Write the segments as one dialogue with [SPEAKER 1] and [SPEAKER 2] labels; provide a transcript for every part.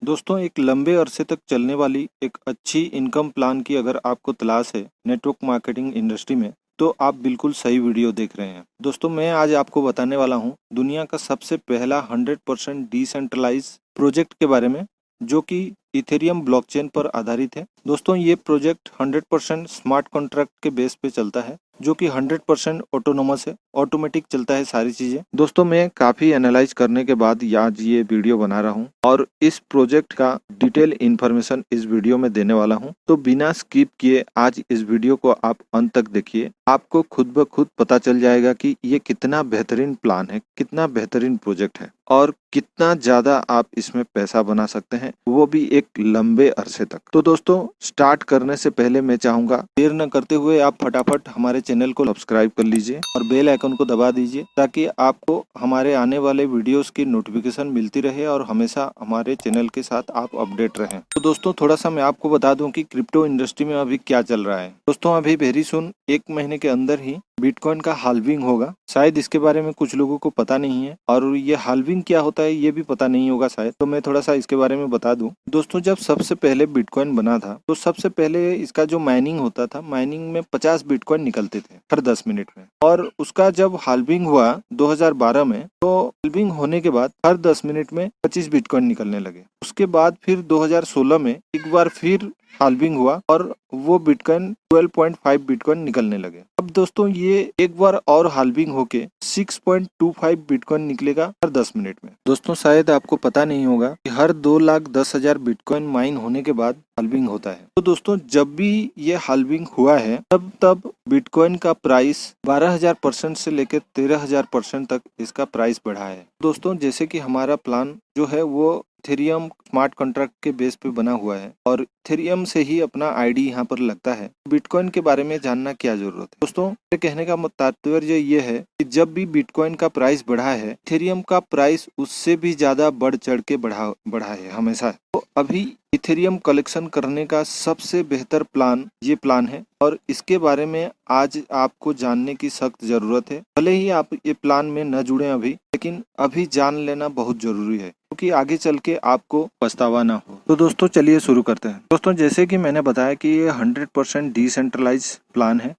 [SPEAKER 1] दोस्तों, एक लंबे अरसे तक चलने वाली एक अच्छी इनकम प्लान की अगर आपको तलाश है नेटवर्क मार्केटिंग इंडस्ट्री में, तो आप बिल्कुल सही वीडियो देख रहे हैं। दोस्तों, मैं आज आपको बताने वाला हूं दुनिया का सबसे पहला 100% डिसेंट्रलाइज प्रोजेक्ट के बारे में, जो कि इथेरियम ब्लॉकचेन पर आधारित है। दोस्तों, ये प्रोजेक्ट 100% स्मार्ट कॉन्ट्रैक्ट के बेस पे चलता है, जो कि 100% ऑटोनोमस है, ऑटोमेटिक चलता है सारी चीजें। दोस्तों, मैं काफी एनालाइज करने के बाद आज ये वीडियो बना रहा हूँ और इस प्रोजेक्ट का डिटेल इन्फॉर्मेशन इस वीडियो में देने वाला हूँ। तो बिना स्किप किए आज इस वीडियो को आप अंत तक देखिए। आपको खुद ब खुद पता चल जाएगा कि ये कितना बेहतरीन प्लान है, कितना बेहतरीन प्रोजेक्ट है और कितना ज्यादा आप इसमें पैसा बना सकते हैं, वो भी एक लंबे अरसे तक। तो दोस्तों, स्टार्ट करने से पहले मैं चाहूंगा देर न करते हुए आप फटाफट हमारे चैनल को सब्सक्राइब कर लीजिए और बेल आइकन को दबा दीजिए, ताकि आपको हमारे आने वाले वीडियोस की नोटिफिकेशन मिलती रहे और हमेशा हमारे चैनल के साथ आप अपडेट रहें। तो दोस्तों, थोड़ा सा मैं आपको बता दूं कि क्रिप्टो इंडस्ट्री में अभी क्या चल रहा है। दोस्तों, अभी वेरी सुन 1 महीने के अंदर ही बिटकॉइन का हाल्विंग होगा। शायद इसके बारे में कुछ लोगों को पता नहीं है और ये हाल्विंग क्या होता है ये भी पता नहीं होगा शायद। तो मैं थोड़ा सा इसके बारे में बता दूं। दोस्तों, जब सबसे पहले बिटकॉइन बना था तो सबसे पहले इसका जो माइनिंग होता था, माइनिंग में 50 बिटकॉइन निकलते थे हर 10 मिनट में। और उसका जब हाल्विंग हुआ 2012 में, तो हाल्विंग होने के बाद हर 10 मिनट में 25 बिटकॉइन निकलने लगे। उसके बाद फिर 2016 में एक बार फिर हाल्विंग हुआ और वो बिटकॉइन 12.5 बिटकॉइन निकलने लगे। अब दोस्तों, ये एक बार और हाल्विंग होके 6.25 बिटकॉइन निकलेगा हर 10 मिनट में। दोस्तों, शायद आपको पता नहीं होगा कि हर 2,10,000 बिटकॉइन माइन होने के बाद हाल्विंग होता है। तो दोस्तों, जब भी ये हाल्विंग हुआ है तब बिटकॉइन का प्राइस 12,000% से लेकर 13,000% तक इसका प्राइस बढ़ा है। दोस्तों, जैसे कि हमारा प्लान जो है वो इथेरियम स्मार्ट कॉन्ट्रैक्ट के बेस पे बना हुआ है और इथेरियम से ही अपना आईडी यहाँ पर लगता है। बिटकॉइन के बारे में जानना क्या जरूरत है? दोस्तों, मेरे कहने का तात्पर्य ये है कि जब भी बिटकॉइन का प्राइस बढ़ा है, इथेरियम का प्राइस उससे भी ज्यादा बढ़ चढ़ के बढ़ा है हमेशा। तो अभी इथेरियम कलेक्शन करने का सबसे बेहतर प्लान ये प्लान है और इसके बारे में आज आपको जानने की सख्त जरूरत है। भले ही आप ये प्लान में न जुड़े अभी, लेकिन अभी जान लेना बहुत जरूरी है, क्योंकि आगे चल के आपको पछतावा ना हो। तो दोस्तों, चलिए शुरू करते हैं। दोस्तों, जैसे कि मैंने बताया कि ये 100% डिसेंट्रलाइज प्लान है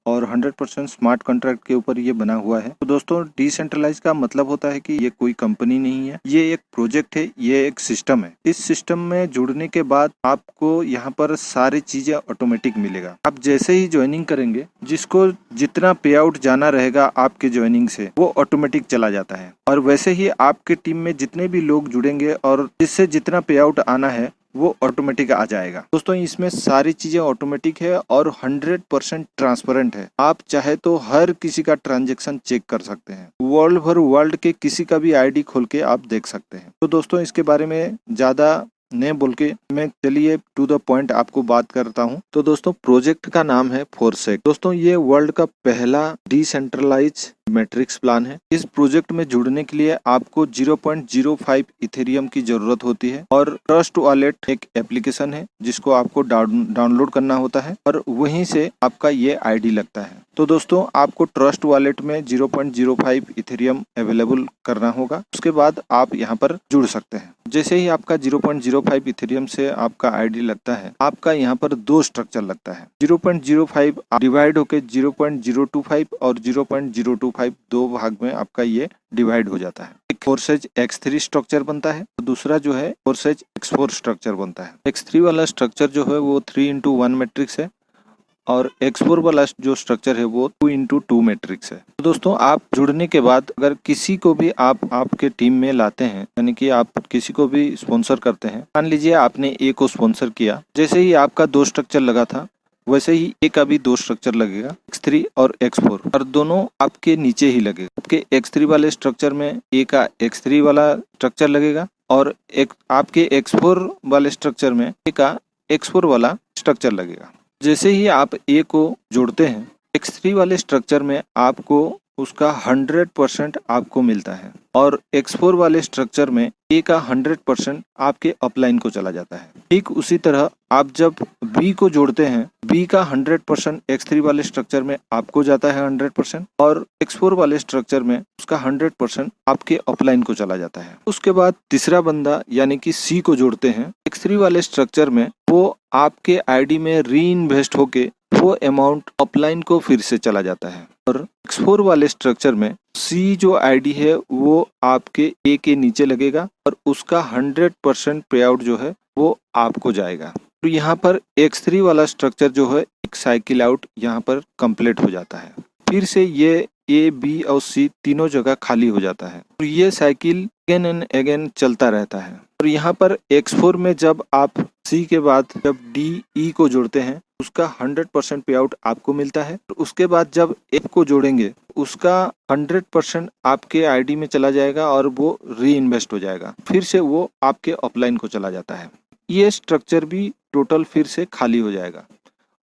[SPEAKER 1] और 100% स्मार्ट कॉन्ट्रैक्ट के ऊपर ये बना हुआ है। तो दोस्तों, डिसेंट्रलाइज का मतलब होता है कि ये कोई कंपनी नहीं है, ये एक प्रोजेक्ट है, ये एक सिस्टम है। इस सिस्टम में जुड़ने के बाद आपको यहाँ पर सारी चीजें ऑटोमेटिक मिलेगा। आप जैसे ही ज्वाइनिंग करेंगे, जिसको जितना पे आउट जाना रहेगा आपके ज्वाइनिंग से, वो ऑटोमेटिक चला जाता है। और वैसे ही आपके टीम में जितने भी लोग जुड़ेंगे और जिससे जितना पे आउट आना है वो ऑटोमेटिक आ जाएगा। दोस्तों, इसमें सारी चीजें ऑटोमेटिक है और 100% ट्रांसपेरेंट है। आप चाहे तो हर किसी का ट्रांजैक्शन चेक कर सकते हैं। वर्ल्ड के किसी का भी आईडी खोल के आप देख सकते हैं। तो दोस्तों, इसके बारे में ज्यादा नहीं बोल के मैं चलिए टू द पॉइंट आपको बात करता हूं। तो दोस्तों, प्रोजेक्ट का नाम है फोरसेक। दोस्तों, ये वर्ल्ड का पहला डिसेंट्रलाइज मैट्रिक्स प्लान है। इस प्रोजेक्ट में जुड़ने के लिए आपको 0.05 इथेरियम की जरूरत होती है और ट्रस्ट वॉलेट एक एप्लीकेशन है जिसको आपको डाउनलोड करना होता है और वहीं से आपका ये आईडी लगता है। तो दोस्तों, आपको ट्रस्ट वॉलेट में 0.05 इथेरियम अवेलेबल करना होगा। उसके बाद आप यहाँ पर जुड़ सकते हैं। जैसे ही आपका 0.05 इथेरियम से आपका आईडी लगता है, आपका यहाँ पर 2 स्ट्रक्चर लगता है। 0.05 डिवाइड होके 0.025 और 0.025 2 भाग में आपका ये डिवाइड हो जाता है। एक फोरसेज X3 स्ट्रक्चर बनता है और दूसरा जो है फोरसेज X4 स्ट्रक्चर बनता है। X3 वाला स्ट्रक्चर जो है वो 3x1 मैट्रिक्स है और X4 वाला जो स्ट्रक्चर है वो 2x2 मैट्रिक्स है। तो दोस्तों, आप जुड़ने के बाद अगर किसी को भी आप आपके टीम में लाते हैं, यानी कि आप किसी को भी स्पॉन्सर करते हैं, मान लीजिए आपने ए को स्पॉन्सर किया, जैसे ही आपका 2 स्ट्रक्चर लगा था वैसे ही ए का भी 2 स्ट्रक्चर लगेगा, X3 और X4, और दोनों आपके नीचे ही लगेगा। आपके X3 वाले स्ट्रक्चर में ए का X3 वाला स्ट्रक्चर लगेगा और आपके X4 वाले स्ट्रक्चर में ए का X4 वाला स्ट्रक्चर लगेगा। जैसे ही आप ए को जोड़ते हैं, X3 वाले स्ट्रक्चर में आपको उसका 100% आपको मिलता है। और X4 वाले स्ट्रक्चर में A का 100% आपके अपलाइन को चला जाता है। ठीक उसी तरह आप जब B को जोड़ते हैं, B का 100% X3 वाले स्ट्रक्चर में आपको जाता है 100%, और X4 वाले स्ट्रक्चर में उसका 100% आपके अपलाइन को चला जाता है। उसके बाद तीसरा बंदा यानी कि C को जोड़ते हैं X3 वाले स्ट्रक्चर में, वो आपके आईडी में री इन्वेस्ट होके वो अमाउंट अपलाइन को फिर से चला जाता है। और X4 वाले स्ट्रक्चर में C जो आईडी है वो आपके A के नीचे लगेगा और उसका 100% पे आउट जो है वो आपको जाएगा। तो यहाँ पर X3 वाला स्ट्रक्चर जो है एक साइकिल आउट यहाँ पर कंप्लीट हो जाता है। फिर से ये A, B और C तीनों जगह खाली हो जाता है और ये साइकिल अगेन एंड अगेन चलता रहता है। और यहाँ पर X4 में जब आप C के बाद जब D, E को जोड़ते हैं उसका 100% पे आउट आपको मिलता है। और उसके बाद जब F को जोड़ेंगे उसका 100% आपके आईडी में चला जाएगा और वो री इन्वेस्ट हो जाएगा, फिर से वो आपके अपलाइन को चला जाता है। ये स्ट्रक्चर भी टोटल फिर से खाली हो जाएगा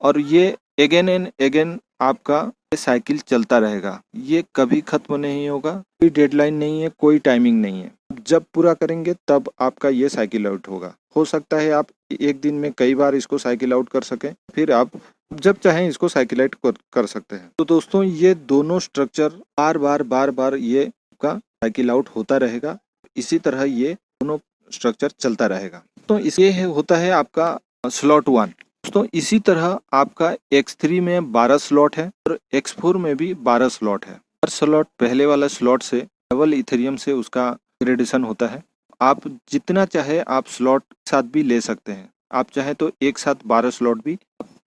[SPEAKER 1] और ये अगेन एंड अगेन आपका साइकिल चलता रहेगा। ये कभी खत्म नहीं होगा, कोई डेडलाइन नहीं है, कोई टाइमिंग नहीं है। जब पूरा करेंगे तब आपका ये साइकिल आउट होगा। हो सकता है आप एक दिन में कई बार इसको साइकिल आउट कर सकें, फिर आप जब चाहें इसको साइकिल आउट कर सकते हैं। तो दोस्तों ये दोनों स्ट्रक्चर बार बार ये आपका साइकिल आउट होता रहेगा। इसी तरह ये दोनों स्ट्रक्चर चलता रहेगा। तो ये होता है आपका स्लॉट 1। दोस्तों इसी तरह आपका X3 में 12 स्लॉट है और X4 में भी 12 स्लॉट है। हर स्लॉट पहले वाला स्लॉट से डबल इथेरियम से उसका ग्रेडेशन होता है। आप जितना चाहे आप स्लॉट साथ भी ले सकते हैं। आप चाहे तो एक साथ 12 स्लॉट भी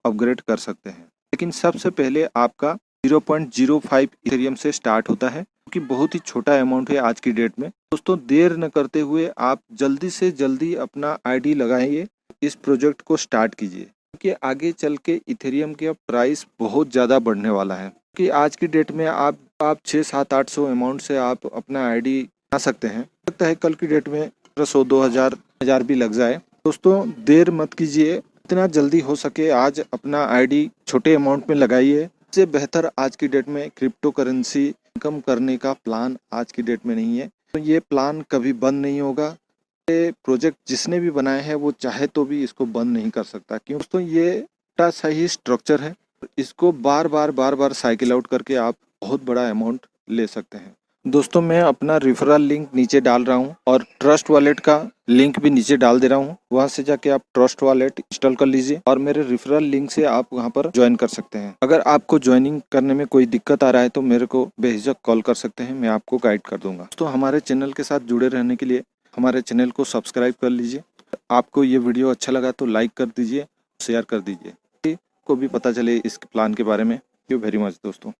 [SPEAKER 1] अपग्रेड कर सकते हैं, लेकिन सबसे पहले आपका 0.05 इथेरियम से स्टार्ट होता है, क्योंकि बहुत ही छोटा अमाउंट है आज की डेट में। दोस्तों देर न करते हुए आप जल्दी से जल्दी अपना आईडी लगाइए, इस प्रोजेक्ट को स्टार्ट कीजिए, क्योंकि आगे चल के इथेरियम का प्राइस बहुत ज़्यादा बढ़ने वाला है। कि आज की डेट में आप 600-700-800 अमाउंट से आप अपना आईडी बना सकते हैं। लगता है कल की डेट में 1500, 2000 भी लग जाए। दोस्तों देर मत कीजिए, इतना जल्दी हो सके आज अपना आईडी छोटे अमाउंट में लगाइए। इससे बेहतर आज की डेट में क्रिप्टो करेंसी इनकम करने का प्लान आज की डेट में नहीं है। तो ये प्लान कभी बंद नहीं होगा। ये प्रोजेक्ट जिसने भी बनाए हैं वो चाहे तो भी इसको बंद नहीं कर सकता, क्यों दोस्तों ये सही स्ट्रक्चर है। इसको बार बार साइकिल आउट करके आप बहुत बड़ा अमाउंट ले सकते हैं। दोस्तों मैं अपना रेफरल लिंक नीचे डाल रहा हूं और ट्रस्ट वॉलेट का लिंक भी नीचे डाल दे रहा हूं। वहां से जाके आप ट्रस्ट वॉलेट इंस्टॉल कर लीजिए और मेरे रेफरल लिंक से आप वहां पर ज्वाइन कर सकते हैं। अगर आपको ज्वाइनिंग करने में कोई दिक्कत आ रहा है तो मेरे को बेझिझक कॉल कर सकते हैं, मैं आपको गाइड कर दूंगा। तो हमारे चैनल के साथ जुड़े रहने के लिए हमारे चैनल को सब्सक्राइब कर लीजिए। आपको ये वीडियो अच्छा लगा तो लाइक कर दीजिए, शेयर कर दीजिए, को भी पता चले इस प्लान के बारे में। थैंक यू वेरी मच दोस्तों।